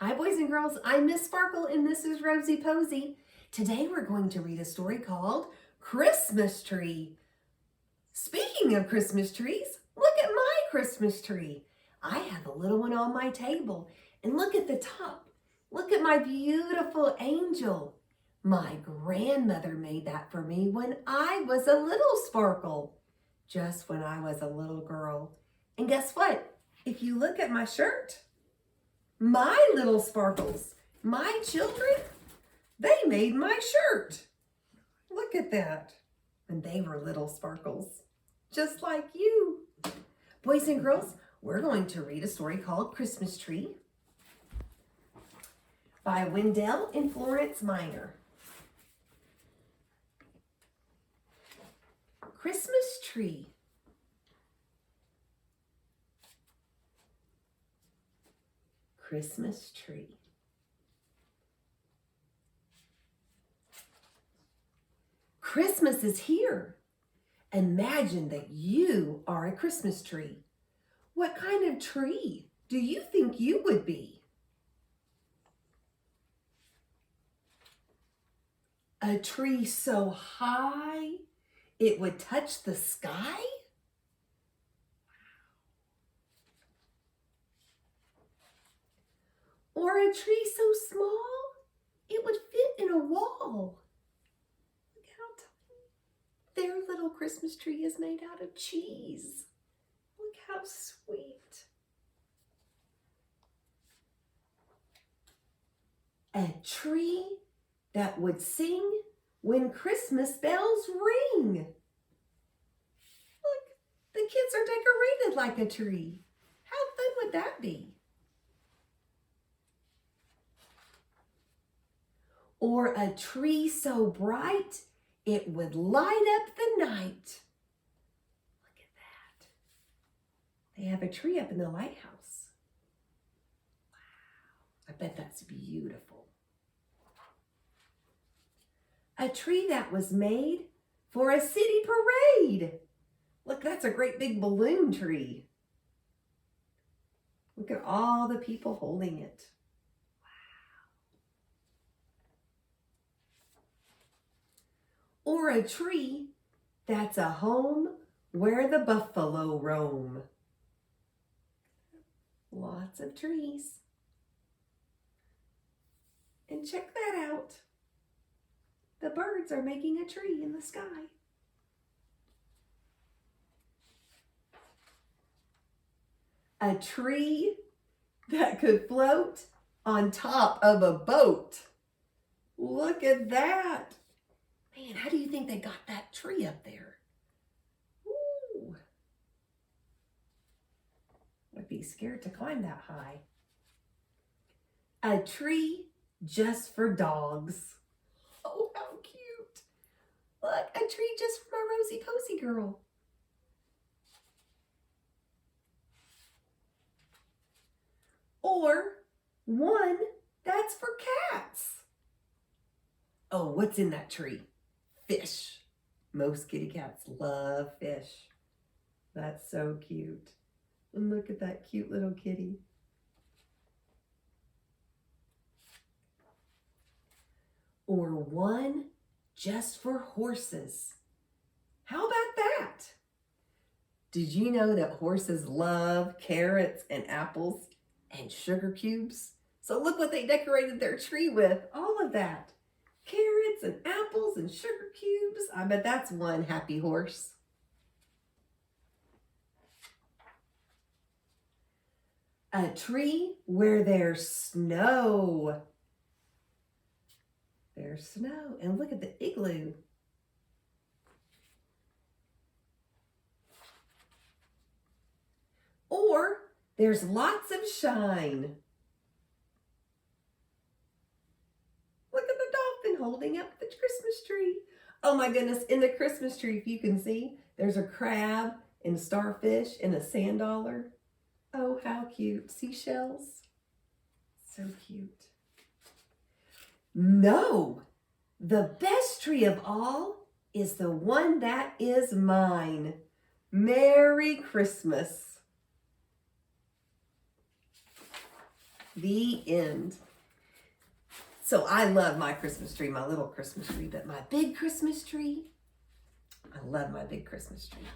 Hi boys and girls, I'm Miss Sparkle and this is Rosie Posey. Today we're going to read a story called Christmas Tree. Speaking of Christmas trees, look at my Christmas tree. I have a little one on my table and look at the top. Look at my beautiful angel. My grandmother made that for me when I was a little sparkle, just when I was a little girl. And guess what? If you look at my shirt, my little sparkles, my children, they made my shirt. Look at that. And they were little sparkles, just like you. Boys and girls, we're going to read a story called Christmas Tree by Wendell and Florence Minor. Christmas Tree. Christmas tree. Christmas is here. Imagine that you are a Christmas tree. What kind of tree do you think you would be? A tree so high it would touch the sky? Or a tree so small, it would fit in a wall. Look how tiny. Their little Christmas tree is made out of cheese. Look how sweet. A tree that would sing when Christmas bells ring. Look, the kids are decorated like a tree. How fun would that be? Or a tree so bright, it would light up the night. Look at that. They have a tree up in the lighthouse. Wow, I bet that's beautiful. A tree that was made for a city parade. Look, that's a great big balloon tree. Look at all the people holding it. Or a tree that's a home where the buffalo roam. Lots of trees. And check that out. The birds are making a tree in the sky. A tree that could float on top of a boat. Look at that. Man, how do you think they got that tree up there? Ooh. I'd be scared to climb that high. A tree just for dogs. Oh, how cute. Look, a tree just for my Rosie Posey girl. Or one that's for cats. Oh, what's in that tree? Fish. Most kitty cats love fish. That's so cute. And look at that cute little kitty. Or one just for horses. How about that? Did you know that horses love carrots and apples and sugar cubes? So look what they decorated their tree with. All of that. Carrots and apples and sugar cubes. I bet that's one happy horse. A tree where there's snow. There's snow. And look at the igloo. Or there's lots of shine. Holding up the Christmas tree. Oh my goodness, in the Christmas tree, if you can see, there's a crab and a starfish and a sand dollar. Oh, how cute. Seashells. So cute. No, the best tree of all is the one that is mine. Merry Christmas. The end. So I love my Christmas tree, my little Christmas tree, but my big Christmas tree, I love my big Christmas tree.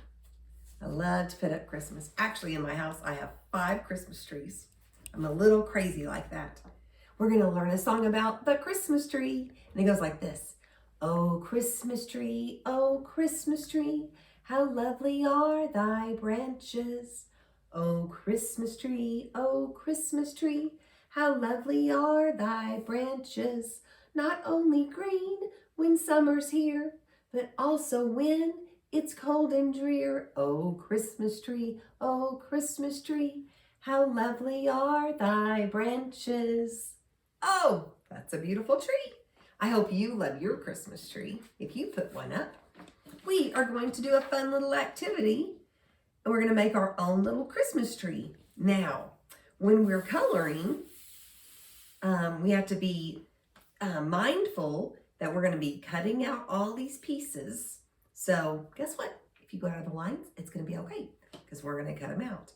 I love to put up Christmas. Actually, in my house, I have 5 Christmas trees. I'm a little crazy like that. We're going to learn a song about the Christmas tree. And it goes like this. Oh, Christmas tree, how lovely are thy branches. Oh, Christmas tree, how lovely are thy branches. Not only green when summer's here, but also when it's cold and drear. Oh, Christmas tree, how lovely are thy branches. Oh, that's a beautiful tree. I hope you love your Christmas tree if you put one up. We are going to do a fun little activity, and we're going to make our own little Christmas tree. Now, when we're coloring, we have to be mindful that we're going to be cutting out all these pieces. So guess what? If you go out of the lines, it's going to be okay because we're going to cut them out.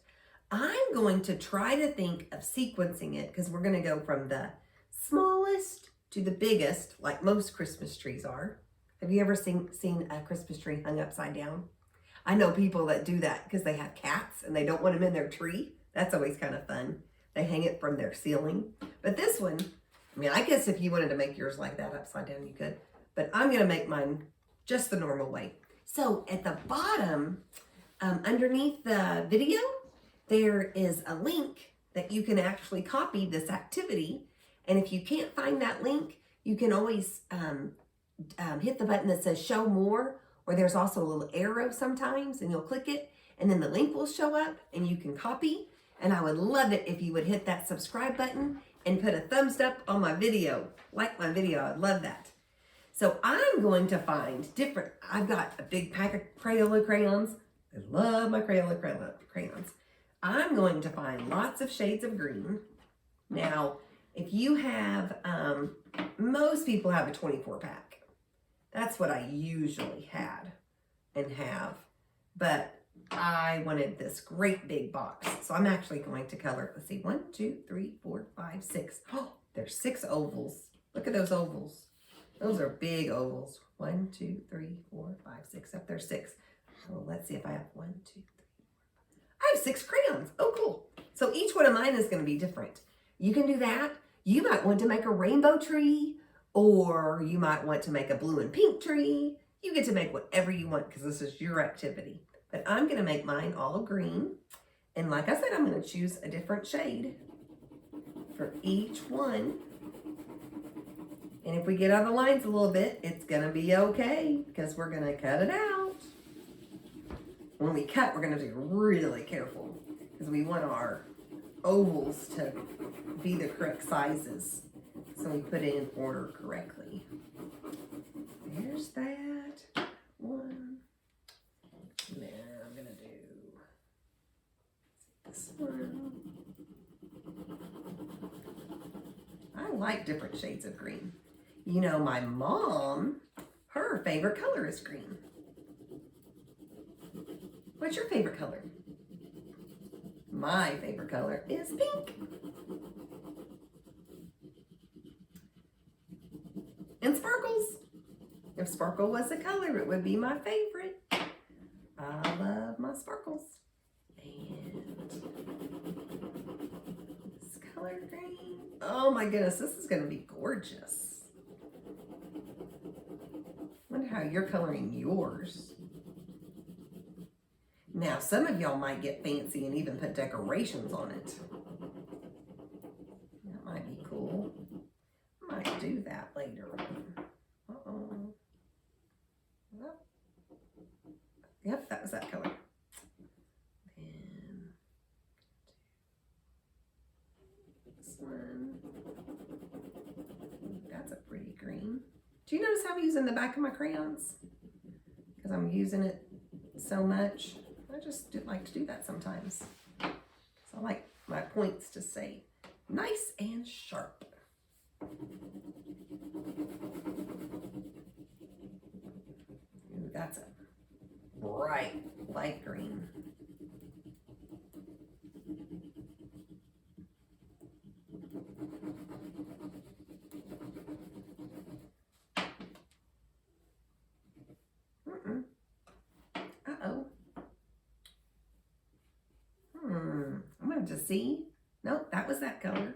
I'm going to try to think of sequencing it because we're going to go from the smallest to the biggest, like most Christmas trees are. Have you ever seen a Christmas tree hung upside down? I know people that do that because they have cats and they don't want them in their tree. That's always kind of fun. They hang it from their ceiling. But this one, I mean, I guess if you wanted to make yours like that upside down, you could. But I'm going to make mine just the normal way. So at the bottom, underneath the video, there is a link that you can actually copy this activity. And if you can't find that link, you can always hit the button that says show more, or there's also a little arrow sometimes, and you'll click it, and then the link will show up, and you can copy. And I would love it if you would hit that subscribe button and put a thumbs up on my video. Like my video, I'd love that. So I'm going to find I've got a big pack of Crayola crayons. I love my Crayola crayons. I'm going to find lots of shades of green. Now, if you have, most people have a 24 pack. That's what I usually had and have. But I wanted this great big box. So I'm actually going to color, let's see, 1, 2, 3, 4, 5, 6. Oh, there's 6 ovals. Look at those ovals. Those are big ovals. 1, 2, 3, 4, 5, 6. Up there, 6. So let's see if I have 1, 2, 3, 4. I have 6 crayons. Oh, cool. So each one of mine is going to be different. You can do that. You might want to make a rainbow tree, or you might want to make a blue and pink tree. You get to make whatever you want because this is your activity. But I'm going to make mine all green. And like I said, I'm going to choose a different shade for each one. And if we get out of the lines a little bit, it's going to be okay because we're going to cut it out. When we cut, we're going to be really careful because we want our ovals to be the correct sizes. So we put it in order correctly. There's that one. And then I'm going to do this one. I like different shades of green. You know, my mom, her favorite color is green. What's your favorite color? My favorite color is pink. And sparkles. If sparkle was a color, it would be my favorite. I love my sparkles. And this color green. Oh my goodness, this is going to be gorgeous. Wonder how you're coloring yours. Now, some of y'all might get fancy and even put decorations on it. That might be cool. I might do that later on. Uh-oh. Well, yep, that was that color. And this one. That's a pretty green. Do you notice how I'm using the back of my crayons? Because I'm using it so much. I just like to do that sometimes. So I like my points to stay nice and sharp. Ooh, that's a bright light green. to see. Nope, that was that color.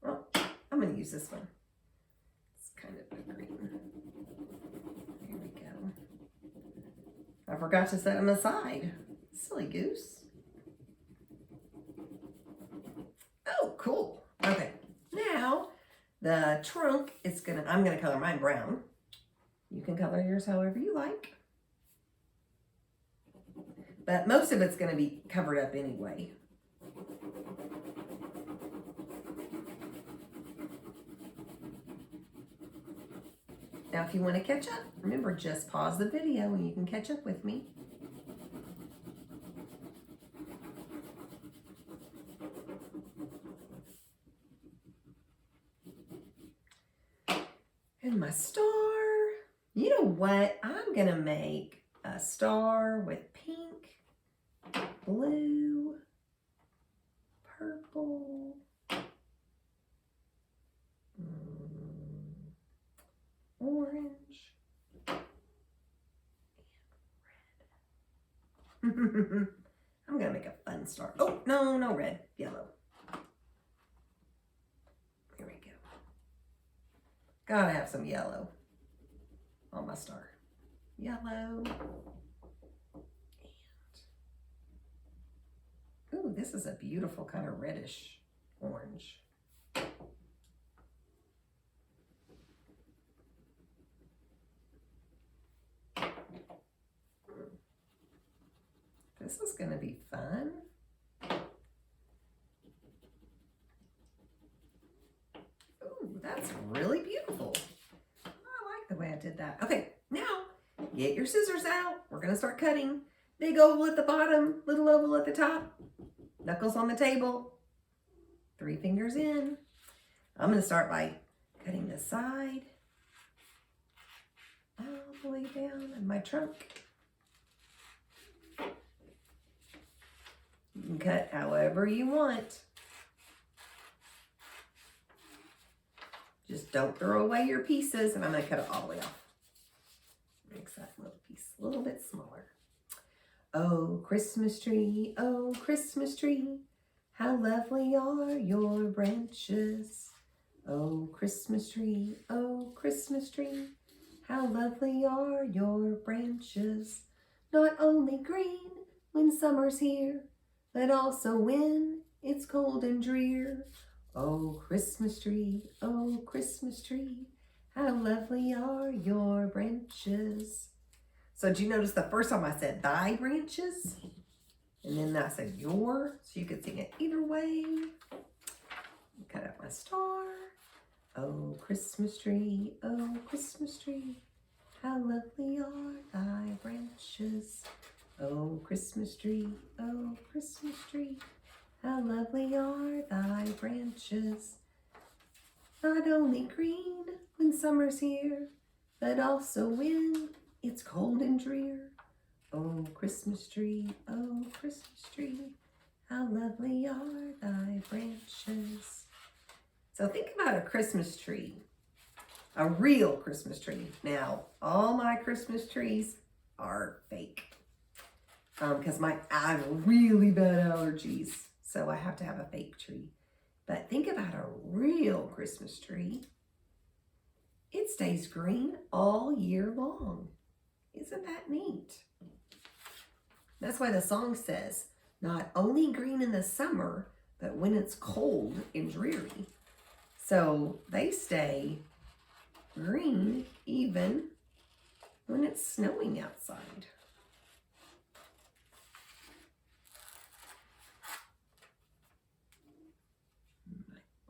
Well, I'm going to use this one. It's kind of a green. There we go. I forgot to set them aside. Silly goose. Oh, cool. Okay, now the trunk is I'm gonna color mine brown. You can color yours however you like. But most of it's gonna be covered up anyway. Now, if you want to catch up, remember, just pause the video and you can catch up with me. And my star, you know what? I'm going to make a star with pink, blue, purple, orange, and red. I'm going to make a fun star. Oh, no red, yellow. Here we go. Gotta have some yellow on my star. Yellow. And, ooh, this is a beautiful kind of reddish orange. This is going to be fun. Ooh, that's really beautiful. I like the way I did that. Okay, now get your scissors out. We're going to start cutting. Big oval at the bottom, little oval at the top. Knuckles on the table. 3 fingers in. I'm going to start by cutting the side all the way down in my trunk. You can cut however you want. Just don't throw away your pieces, and I'm going to cut it all the way off. Makes that little piece a little bit smaller. Oh, Christmas tree, how lovely are your branches. Oh, Christmas tree, how lovely are your branches. Not only green when summer's here, but also when it's cold and drear. Oh, Christmas tree, how lovely are your branches. So did you notice the first time I said thy branches? And then I said your, so you could sing it either way. Cut out my star. Oh, Christmas tree, how lovely are thy branches. Oh, Christmas tree, how lovely are thy branches. Not only green when summer's here, but also when it's cold and drear. Oh, Christmas tree, how lovely are thy branches. So think about a Christmas tree, a real Christmas tree. Now, all my Christmas trees are fake. Because I have really bad allergies, so I have to have a fake tree. But think about a real Christmas tree. It stays green all year long. Isn't that neat? That's why the song says, not only green in the summer, but when it's cold and dreary. So they stay green even when it's snowing outside.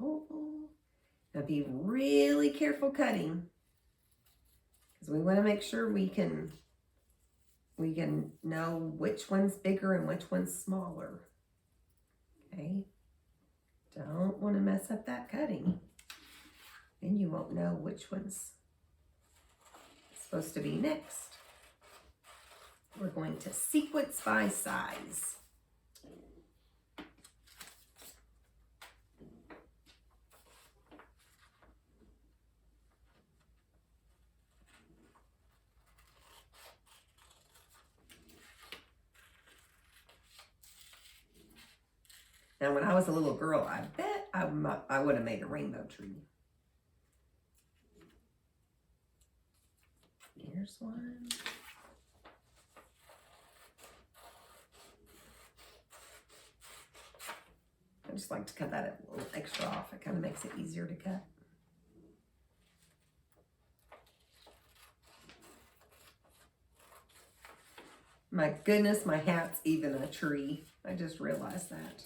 Oval. Now be really careful cutting, because we want to make sure we can know which one's bigger and which one's smaller. Okay, don't want to mess up that cutting, then you won't know which one's supposed to be next. We're going to sequence by size. Now, when I was a little girl, I bet I would have made a rainbow tree. Here's one. I just like to cut that a little extra off. It kind of makes it easier to cut. My goodness, my hat's even a tree. I just realized that.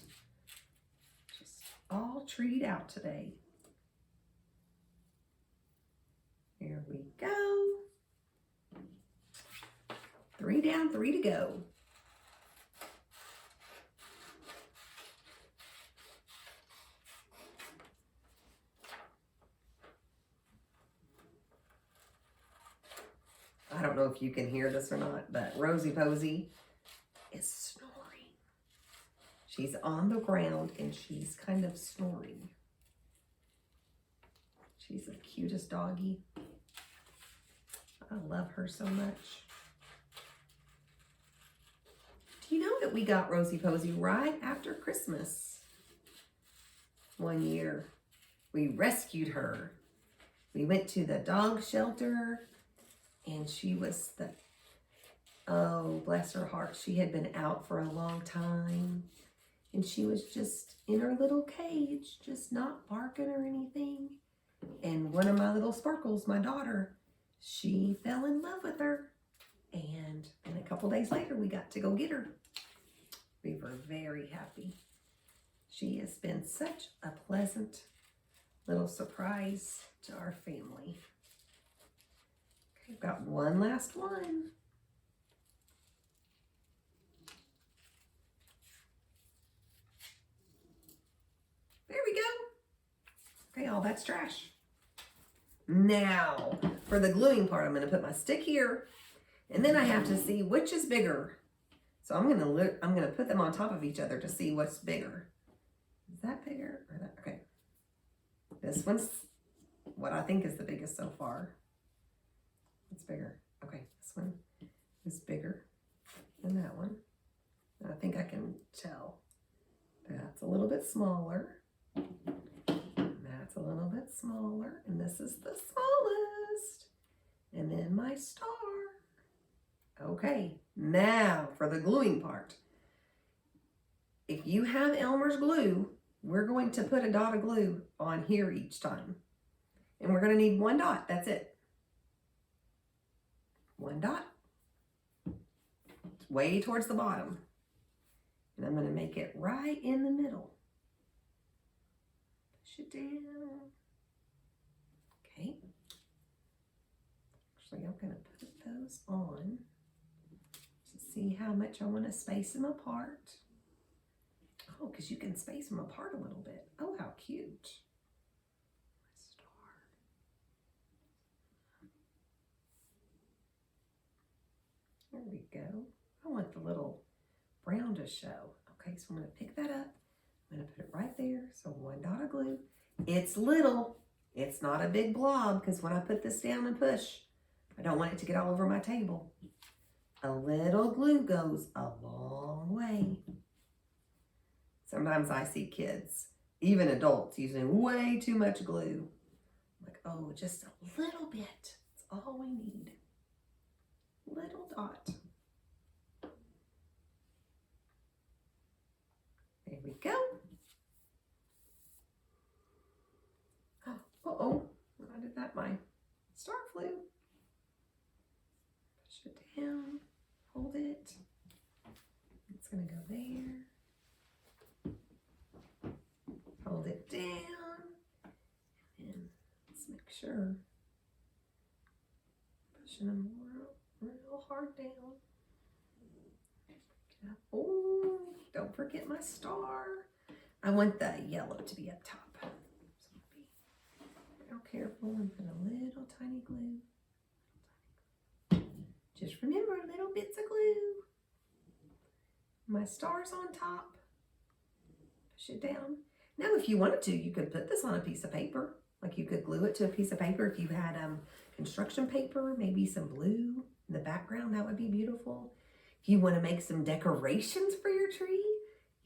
Just all treed out today. Here we go. 3 down, 3 to go. I don't know if you can hear this or not, but Rosie Posey is snoring. She's on the ground and she's kind of snoring. She's the cutest doggy. I love her so much. Do you know that we got Rosie Posey right after Christmas? One year. We rescued her. We went to the dog shelter. And she was oh, bless her heart. She had been out for a long time. And she was just in her little cage, just not barking or anything. And one of my little sparkles, my daughter, she fell in love with her. And then a couple days later, we got to go get her. We were very happy. She has been such a pleasant little surprise to our family. We've got one last one. There we go. Okay, all that's trash. Now, for the gluing part, I'm going to put my stick here, and then I have to see which is bigger. So I'm going to put them on top of each other to see what's bigger. Is that bigger or that? Okay. This one's what I think is the biggest so far. It's bigger. Okay, this one is bigger than that one. I think I can tell. That's a little bit smaller. That's a little bit smaller. And this is the smallest. And then my star. Okay, now for the gluing part. If you have Elmer's glue, we're going to put a dot of glue on here each time. And we're going to need 1 dot. That's it. 1 dot. It's way towards the bottom. And I'm going to make it right in the middle. Push it down. Okay. Actually, I'm going to put those on to see how much I want to space them apart. Oh, because you can space them apart a little bit. Oh, how cute. There we go. I want the little brown to show. Okay, so I'm going to pick that up. I'm going to put it right there. So 1 dot of glue. It's little. It's not a big blob because when I put this down and push, I don't want it to get all over my table. A little glue goes a long way. Sometimes I see kids, even adults, using way too much glue. I'm like, oh, just a little bit. That's all we need. Little dot. There we go. Uh-oh, how did that? My star flew. Push it down, hold it. It's gonna go there. Hold it down. And let's make sure. Pushing them real hard down. Oh, don't forget my star. I want the yellow to be up top. So be real careful and put a little tiny glue. Just remember, little bits of glue. My star's on top. Push it down. Now, if you wanted to, you could put this on a piece of paper. Like you could glue it to a piece of paper if you had construction paper, maybe some blue in the background. That would be beautiful. If you want to make some decorations for your tree,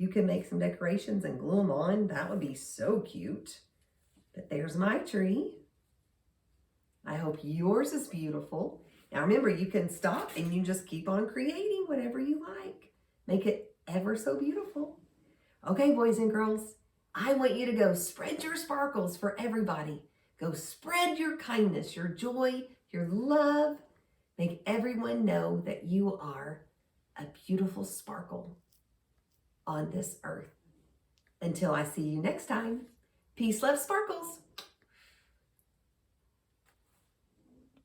You can make some decorations and glue them on. That would be so cute. But there's my tree. I hope yours is beautiful. Now remember, you can stop and you just keep on creating whatever you like. Make it ever so beautiful. Okay, boys and girls, I want you to go spread your sparkles for everybody. Go spread your kindness, your joy, your love. Make everyone know that you are a beautiful sparkle on this earth. Until I see you next time, peace, love, sparkles.